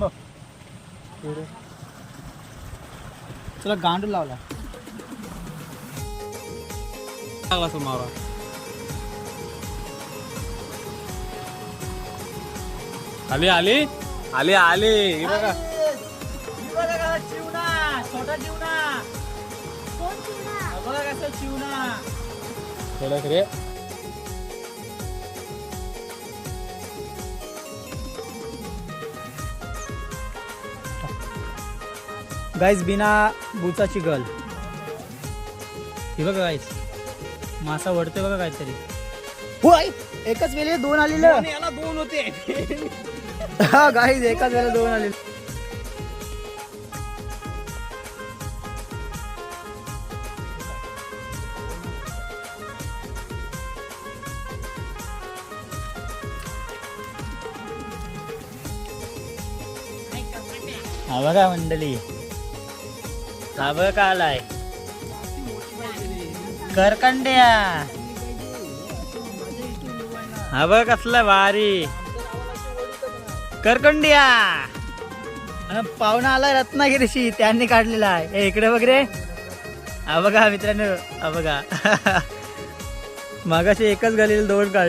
थांब तुला गांडू लावला मारा आली आली आली आली हे बघा चिवणा छोटा चिवणा बघा कसं चिवणा थोडं रे गाईस बिना बुचाची गल हे बघा गाईस मासा वडतोय बघा काहीतरी होय एकाच वेळेला दोन आलेलं याला दोन होते हा गाईस एकाच वेळेला दोन आलेलं हा बघा मंडळी हा बघ का आलाय करकंड्या हा बघ कसला भारी करकंड्या पाहुणा आलाय रत्नागिरीशी त्यांनी काढलेला आहे हे इकडे बघ रे हा बघा मित्रांनो हा बघा मागाशी एकच घालेल दोन काढ